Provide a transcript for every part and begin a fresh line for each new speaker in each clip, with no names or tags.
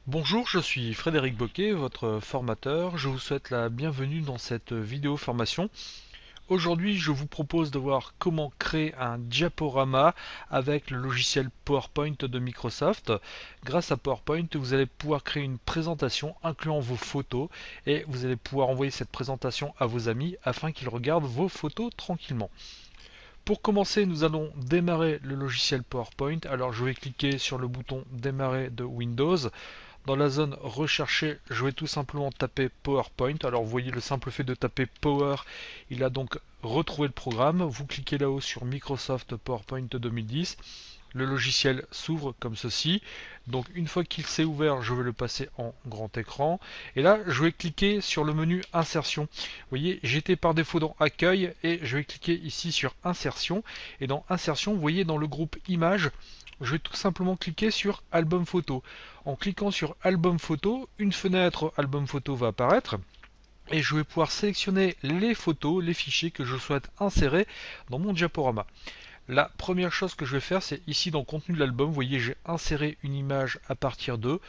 Bonjour, je suis Frédéric Boquet, votre formateur. Je vous souhaite la bienvenue dans cette vidéo formation. Aujourd'hui, je vous propose de voir comment créer un diaporama avec le logiciel PowerPoint de Microsoft. Grâce à PowerPoint, vous allez pouvoir créer une présentation incluant vos photos et vous allez pouvoir envoyer cette présentation à vos amis afin qu'ils regardent vos photos tranquillement. Pour commencer, nous allons démarrer le logiciel PowerPoint. Alors, je vais cliquer sur le bouton démarrer de Windows. Dans la zone recherchée, je vais tout simplement taper PowerPoint. Alors vous voyez le simple fait de taper Power, il a donc retrouvé le programme. Vous cliquez là-haut sur Microsoft PowerPoint 2010. Le logiciel s'ouvre comme ceci. Donc une fois qu'il s'est ouvert, je vais le passer en grand écran. Et là, je vais cliquer sur le menu Insertion. Vous voyez, j'étais par défaut dans Accueil et je vais cliquer ici sur Insertion. Et dans Insertion, vous voyez dans le groupe Images, je vais tout simplement cliquer sur Album Photo. En cliquant sur Album Photo, une fenêtre Album Photo va apparaître et je vais pouvoir sélectionner les photos, les fichiers que je souhaite insérer dans mon diaporama. La première chose que je vais faire, c'est ici dans le contenu de l'album, vous voyez, j'ai inséré une image à partir de.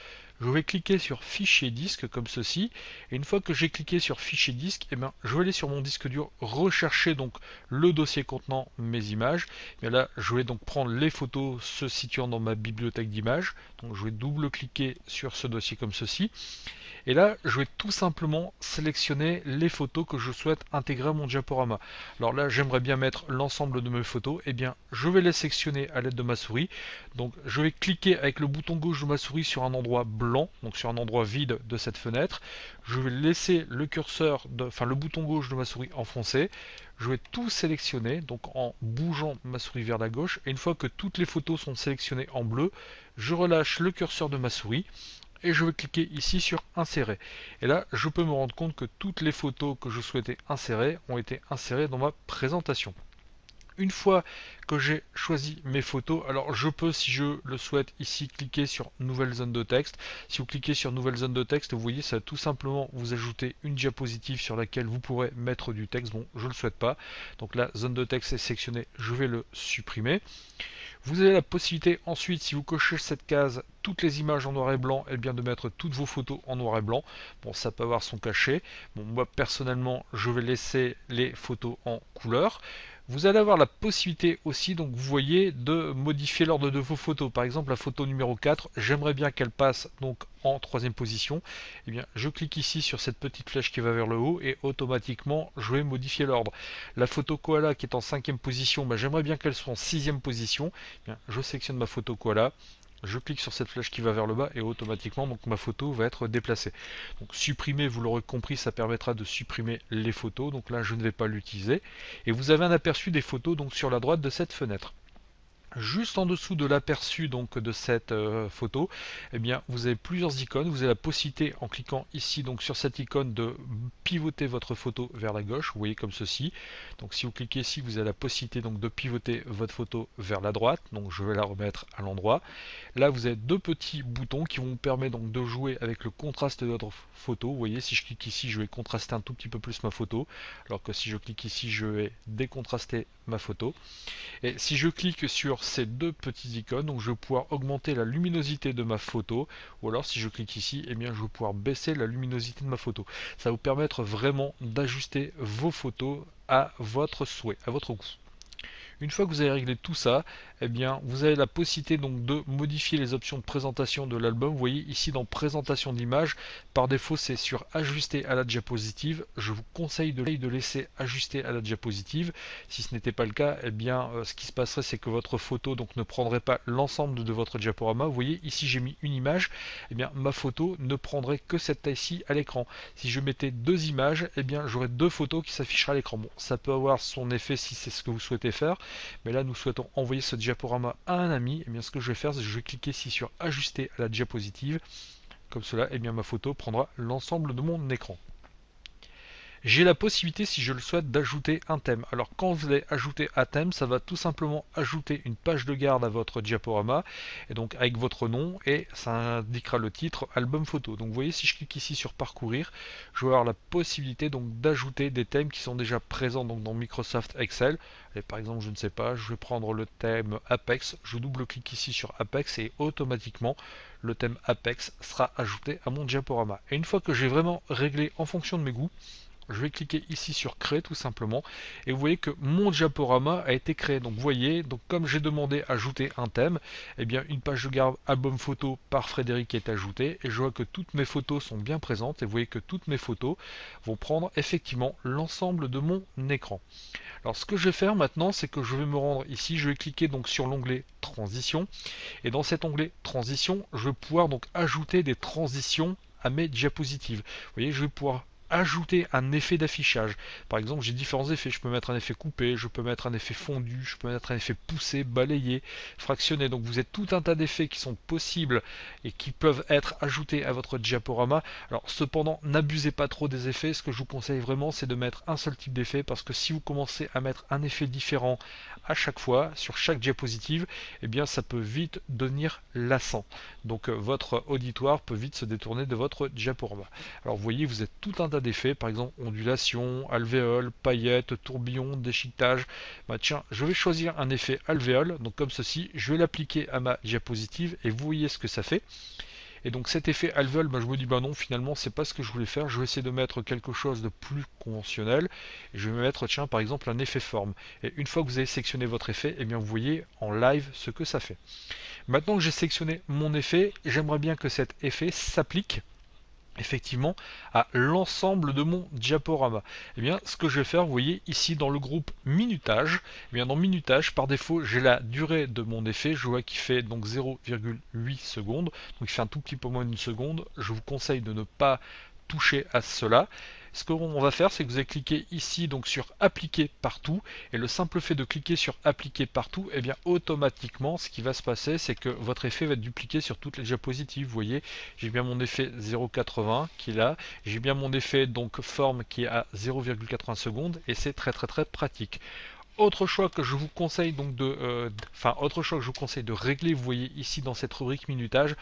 Je vais cliquer sur fichier disque comme ceci. Et une fois que j'ai cliqué sur fichier disque, eh bien, je vais aller sur mon disque dur, rechercher donc le dossier contenant mes images. Et là, je vais donc prendre les photos se situant dans ma bibliothèque d'images. Donc je vais double-cliquer sur ce dossier comme ceci. Et là, je vais tout simplement sélectionner les photos que je souhaite intégrer à mon diaporama. Alors là, j'aimerais bien mettre l'ensemble de mes photos. Eh bien, je vais les sélectionner à l'aide de ma souris. Donc, je vais cliquer avec le bouton gauche de ma souris sur un endroit blanc, donc sur un endroit vide de cette fenêtre. Je vais laisser le curseur, enfin le bouton gauche de ma souris enfoncé. Je vais tout sélectionner, donc en bougeant ma souris vers la gauche. Et une fois que toutes les photos sont sélectionnées en bleu, je relâche le curseur de ma souris et je vais cliquer ici sur insérer. Et là, je peux me rendre compte que toutes les photos que je souhaitais insérer ont été insérées dans ma présentation. Une fois que j'ai choisi mes photos, alors je peux, si je le souhaite, ici cliquer sur nouvelle zone de texte. Si vous cliquez sur nouvelle zone de texte, vous voyez, ça va tout simplement vous ajouter une diapositive sur laquelle vous pourrez mettre du texte. Bon, je ne le souhaite pas. Donc la zone de texte est sélectionnée, je vais le supprimer. Vous avez la possibilité ensuite, si vous cochez cette case, toutes les images en noir et blanc, et bien de mettre toutes vos photos en noir et blanc. Bon, ça peut avoir son cachet. Bon, moi personnellement, je vais laisser les photos en couleur. Vous allez avoir la possibilité aussi, donc vous voyez, de modifier l'ordre de vos photos. Par exemple, la photo numéro 4, j'aimerais bien qu'elle passe donc en troisième position. Eh bien, je clique ici sur cette petite flèche qui va vers le haut et automatiquement, je vais modifier l'ordre. La photo koala qui est en cinquième position, ben, j'aimerais bien qu'elle soit en sixième position. Eh bien, je sélectionne ma photo koala. Je clique sur cette flèche qui va vers le bas et automatiquement donc ma photo va être déplacée. Donc supprimer, vous l'aurez compris, ça permettra de supprimer les photos. Donc là je ne vais pas l'utiliser. Et vous avez un aperçu des photos donc sur la droite de cette fenêtre. Juste en dessous de l'aperçu donc de cette photo, eh bien vous avez plusieurs icônes. Vous avez la possibilité en cliquant ici donc sur cette icône de pivoter votre photo vers la gauche. Vous voyez comme ceci. Donc si vous cliquez ici, vous avez la possibilité donc de pivoter votre photo vers la droite. Donc je vais la remettre à l'endroit. Là vous avez deux petits boutons qui vont vous permettre donc de jouer avec le contraste de votre photo. Vous voyez, si je clique ici, je vais contraster un tout petit peu plus ma photo, alors que si je clique ici, je vais décontraster ma photo. Et si je clique sur ces deux petites icônes, donc je vais pouvoir augmenter la luminosité de ma photo, ou alors si je clique ici, eh bien je vais pouvoir baisser la luminosité de ma photo. Ça va vous permettre vraiment d'ajuster vos photos à votre souhait, à votre goût. Une fois que vous avez réglé tout ça, eh bien, vous avez la possibilité donc de modifier les options de présentation de l'album. Vous voyez ici dans présentation d'image, par défaut c'est sur ajuster à la diapositive. Je vous conseille de laisser ajuster à la diapositive. Si ce n'était pas le cas, eh bien, ce qui se passerait c'est que votre photo donc ne prendrait pas l'ensemble de votre diaporama. Vous voyez ici j'ai mis une image, eh bien ma photo ne prendrait que cette taille-ci à l'écran. Si je mettais deux images, eh bien j'aurais deux photos qui s'afficheraient à l'écran. Bon, ça peut avoir son effet si c'est ce que vous souhaitez faire. Mais là, nous souhaitons envoyer ce diaporama à un ami. Et bien, ce que je vais faire, c'est que je vais cliquer ici sur ajuster à la diapositive. Comme cela, et bien, ma photo prendra l'ensemble de mon écran. j'ai la possibilité, si je le souhaite, d'ajouter un thème. Alors quand vous allez ajouter un thème, ça va tout simplement ajouter une page de garde à votre diaporama, et donc avec votre nom, et ça indiquera le titre album photo. Donc vous voyez, si je clique ici sur parcourir, je vais avoir la possibilité donc d'ajouter des thèmes qui sont déjà présents donc dans Microsoft Excel. Et par exemple, je ne sais pas, je vais prendre le thème Apex, je double-clique ici sur Apex et automatiquement le thème Apex sera ajouté à mon diaporama. Et une fois que j'ai vraiment réglé en fonction de mes goûts, je vais cliquer ici sur créer tout simplement et vous voyez que mon diaporama a été créé. Donc vous voyez, donc comme j'ai demandé ajouter un thème, eh bien une page de garde album photo par Frédéric est ajoutée et je vois que toutes mes photos sont bien présentes et vous voyez que toutes mes photos vont prendre effectivement l'ensemble de mon écran. Alors ce que je vais faire maintenant, c'est que je vais me rendre ici, je vais cliquer donc sur l'onglet transition et dans cet onglet transition, je vais pouvoir donc ajouter des transitions à mes diapositives. Vous voyez, je vais pouvoir ajouter un effet d'affichage. Par exemple, j'ai différents effets. Je peux mettre un effet coupé, je peux mettre un effet fondu, je peux mettre un effet poussé, balayé, fractionné. Donc vous avez tout un tas d'effets qui sont possibles et qui peuvent être ajoutés à votre diaporama. Alors cependant, n'abusez pas trop des effets. Ce que je vous conseille vraiment, c'est de mettre un seul type d'effet parce que si vous commencez à mettre un effet différent à chaque fois, sur chaque diapositive, eh bien ça peut vite devenir lassant. Donc votre auditoire peut vite se détourner de votre diaporama. Alors vous voyez, vous avez tout un tas d'effets, par exemple ondulation, alvéole, paillettes, tourbillon, déchiquetage. Bah tiens, je vais choisir un effet alvéole, donc comme ceci, je vais l'appliquer à ma diapositive et vous voyez ce que ça fait. Et donc cet effet alvéole, bah, je me dis bah non, finalement c'est pas ce que je voulais faire, je vais essayer de mettre quelque chose de plus conventionnel, et je vais mettre tiens par exemple un effet forme. Et une fois que vous avez sélectionné votre effet, et bien vous voyez en live ce que ça fait. Maintenant que j'ai sélectionné mon effet, j'aimerais bien que cet effet s'applique effectivement à l'ensemble de mon diaporama. Et bien ce que je vais faire, vous voyez ici dans le groupe minutage, et bien dans minutage par défaut j'ai la durée de mon effet, je vois qu'il fait donc 0,8 secondes, donc il fait un tout petit peu moins d'une seconde. Je vous conseille de ne pas toucher à cela. Ce qu'on va faire, c'est que vous allez cliquer ici donc sur appliquer partout, et le simple fait de cliquer sur appliquer partout, et bien automatiquement ce qui va se passer, c'est que votre effet va être dupliqué sur toutes les diapositives. Vous voyez, j'ai bien mon effet 0,80 qui est là, j'ai bien mon effet donc forme qui est à 0,80 secondes, et c'est très pratique. Autre choix que je vous conseille donc autre choix que je vous conseille de régler, vous voyez ici dans cette rubrique minutage,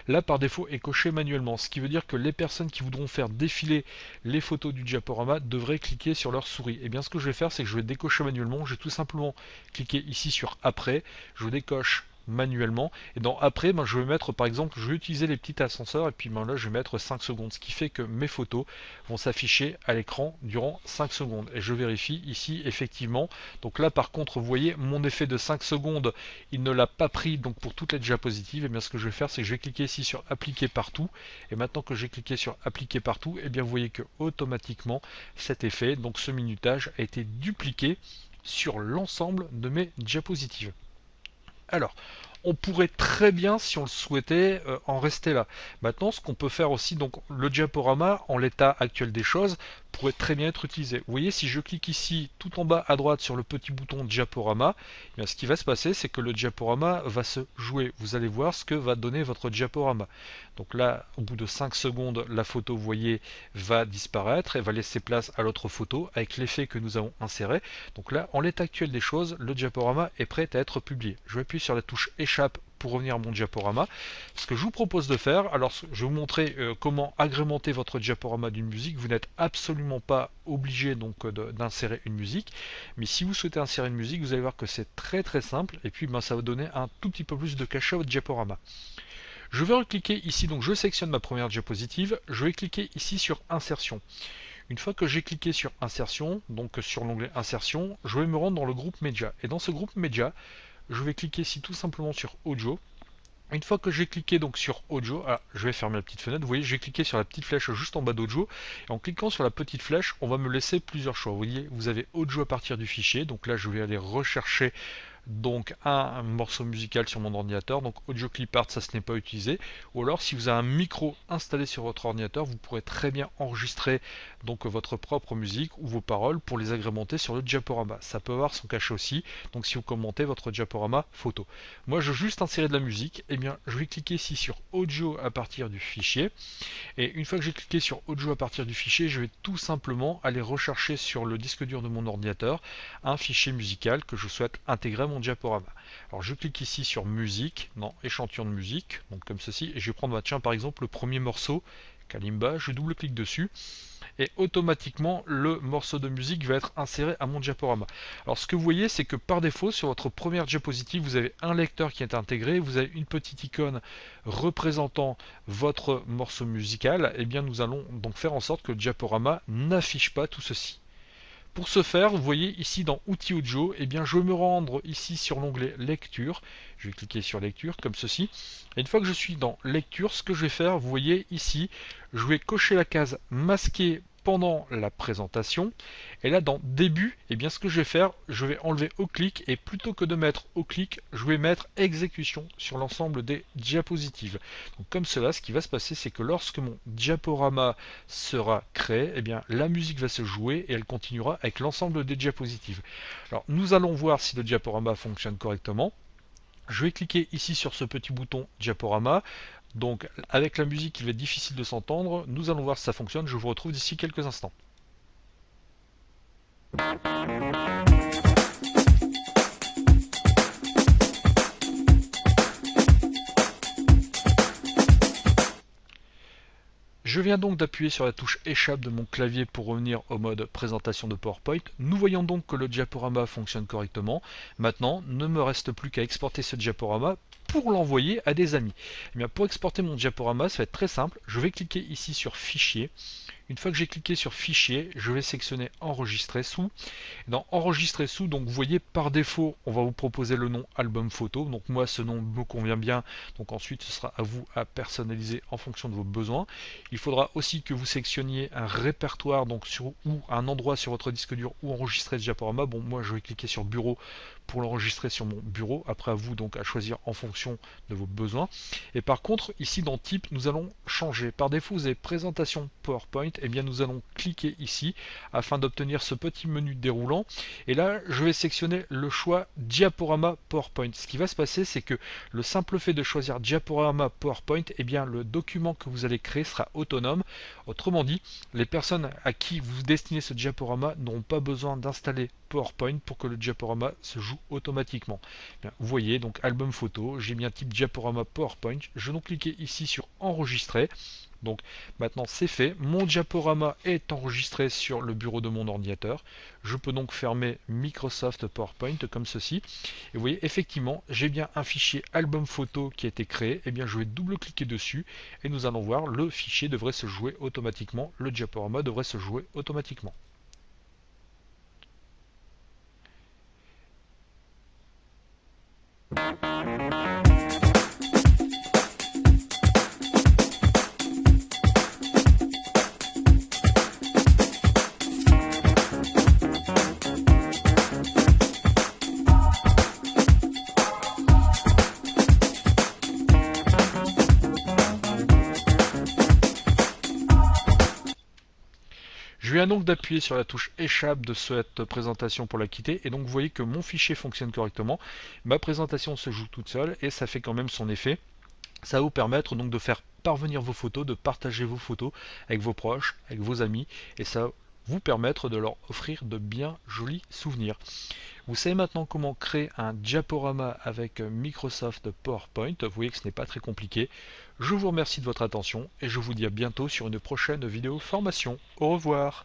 là par défaut est coché manuellement, ce qui veut dire que les personnes qui voudront faire défiler les photos du diaporama devraient cliquer sur leur souris. Et bien ce que je vais faire, c'est que je vais décocher manuellement, je vais tout simplement cliquer ici sur après, je décoche manuellement, et dans après je vais mettre par exemple, je vais utiliser les petits ascenseurs, et puis là je vais mettre 5 secondes, ce qui fait que mes photos vont s'afficher à l'écran durant 5 secondes, et je vérifie ici effectivement. Donc là par contre vous voyez mon effet de 5 secondes, il ne l'a pas pris donc pour toutes les diapositives. Et bien ce que je vais faire, c'est que je vais cliquer ici sur appliquer partout, et maintenant que j'ai cliqué sur appliquer partout, et bien vous voyez que automatiquement cet effet, donc ce minutage, a été dupliqué sur l'ensemble de mes diapositives. Alors, on pourrait très bien, si on le souhaitait, en rester là. Maintenant, ce qu'on peut faire aussi, donc le diaporama, en l'état actuel des choses, pourrait très bien être utilisé. Vous voyez, si je clique ici, tout en bas à droite, sur le petit bouton diaporama, eh bien, ce qui va se passer, c'est que le diaporama va se jouer. Vous allez voir ce que va donner votre diaporama. Donc là, au bout de 5 secondes, la photo, vous voyez, va disparaître et va laisser place à l'autre photo avec l'effet que nous avons inséré. Donc là, en l'état actuel des choses, le diaporama est prêt à être publié. Je vais appuyer sur la touche échappe pour revenir à mon diaporama. Ce que je vous propose de faire, alors je vais vous montrer comment agrémenter votre diaporama d'une musique. Vous n'êtes absolument pas obligé donc d'insérer une musique, mais si vous souhaitez insérer une musique, vous allez voir que c'est très simple, et puis ça va donner un tout petit peu plus de cachet à votre diaporama. Je vais recliquer ici, donc je sélectionne ma première diapositive, je vais cliquer ici sur insertion. Une fois que j'ai cliqué sur insertion, donc sur l'onglet insertion, je vais me rendre dans le groupe média, et dans ce groupe média, je vais cliquer ici tout simplement sur audio. Une fois que j'ai cliqué donc sur audio, je vais fermer la petite fenêtre, vous voyez, j'ai cliqué sur la petite flèche juste en bas d'audio, et en cliquant sur la petite flèche, on va me laisser plusieurs choix. Vous voyez, vous avez audio à partir du fichier, donc là je vais aller rechercher donc un morceau musical sur mon ordinateur. Donc Audio Clipart, ça ce n'est pas utilisé. Ou alors si vous avez un micro installé sur votre ordinateur, vous pourrez très bien enregistrer donc votre propre musique ou vos paroles pour les agrémenter sur le diaporama. Ça peut avoir son cachet aussi. Donc si vous commentez votre diaporama photo. Moi je veux juste insérer de la musique, et bien je vais cliquer ici sur Audio à partir du fichier. Et une fois que j'ai cliqué sur Audio à partir du fichier, je vais tout simplement aller rechercher sur le disque dur de mon ordinateur un fichier musical que je souhaite intégrer à mon diaporama. Alors je clique ici sur musique, non, échantillon de musique, donc comme ceci, et je vais prendre, tiens, par exemple le premier morceau, Kalimba, je double-clique dessus, et automatiquement le morceau de musique va être inséré à mon diaporama. Alors ce que vous voyez, c'est que par défaut sur votre première diapositive vous avez un lecteur qui est intégré, vous avez une petite icône représentant votre morceau musical. Et bien nous allons donc faire en sorte que le diaporama n'affiche pas tout ceci. Pour ce faire, vous voyez ici dans Outils Audio, eh bien je vais me rendre ici sur l'onglet Lecture. Je vais cliquer sur Lecture comme ceci. Et une fois que je suis dans Lecture, ce que je vais faire, vous voyez ici, je vais cocher la case Masquer pendant la présentation. Et là dans Début, eh bien ce que je vais faire, je vais enlever au clic, et plutôt que de mettre au clic, je vais mettre Exécution sur l'ensemble des diapositives. Donc comme cela, ce qui va se passer, c'est que lorsque mon diaporama sera créé, eh bien la musique va se jouer et elle continuera avec l'ensemble des diapositives. Alors nous allons voir si le diaporama fonctionne correctement. Je vais cliquer ici sur ce petit bouton diaporama. Donc avec la musique, il va être difficile de s'entendre. Nous allons voir si ça fonctionne. Je vous retrouve d'ici quelques instants. Je viens donc d'appuyer sur la touche échappe de mon clavier pour revenir au mode présentation de PowerPoint. Nous voyons donc que le diaporama fonctionne correctement. Maintenant, ne me reste plus qu'à exporter ce diaporama pour l'envoyer à des amis. Eh bien, pour exporter mon diaporama, ça va être très simple. Je vais cliquer ici sur Fichier. Une fois que j'ai cliqué sur Fichier, je vais sélectionner Enregistrer sous. Dans Enregistrer sous, donc vous voyez par défaut, on va vous proposer le nom album photo. Donc moi, ce nom me convient bien. Donc ensuite, ce sera à vous à personnaliser en fonction de vos besoins. Il faudra aussi que vous sélectionniez un répertoire, donc sur ou un endroit sur votre disque dur où enregistrer le diaporama. Bon, moi, je vais cliquer sur Bureau pour l'enregistrer sur mon bureau. Après, à vous donc à choisir en fonction de vos besoins. Et par contre, ici dans Type, nous allons changer. Par défaut, vous avez Présentation PowerPoint. Et bien, nous allons cliquer ici afin d'obtenir ce petit menu déroulant. Et là, je vais sélectionner le choix Diaporama PowerPoint. Ce qui va se passer, c'est que le simple fait de choisir Diaporama PowerPoint, eh bien, le document que vous allez créer sera autonome. Autrement dit, les personnes à qui vous destinez ce diaporama n'auront pas besoin d'installer PowerPoint pour que le diaporama se joue automatiquement. Bien, vous voyez, donc album photo, j'ai bien type diaporama PowerPoint. Je vais donc cliquer ici sur Enregistrer. Donc maintenant c'est fait, mon diaporama est enregistré sur le bureau de mon ordinateur. Je peux donc fermer Microsoft PowerPoint comme ceci. Et vous voyez effectivement j'ai bien un fichier album photo qui a été créé. Et bien je vais double-cliquer dessus et nous allons voir, le fichier devrait se jouer automatiquement, le diaporama devrait se jouer automatiquement. Je viens donc d'appuyer sur la touche échappe de cette présentation pour la quitter, et donc vous voyez que mon fichier fonctionne correctement, ma présentation se joue toute seule et ça fait quand même son effet. Ça va vous permettre donc de faire parvenir vos photos, de partager vos photos avec vos proches, avec vos amis, et ça va vous permettre de leur offrir de bien jolis souvenirs. Vous savez maintenant comment créer un diaporama avec Microsoft PowerPoint. Vous voyez que ce n'est pas très compliqué. Je vous remercie de votre attention et je vous dis à bientôt sur une prochaine vidéo formation. Au revoir.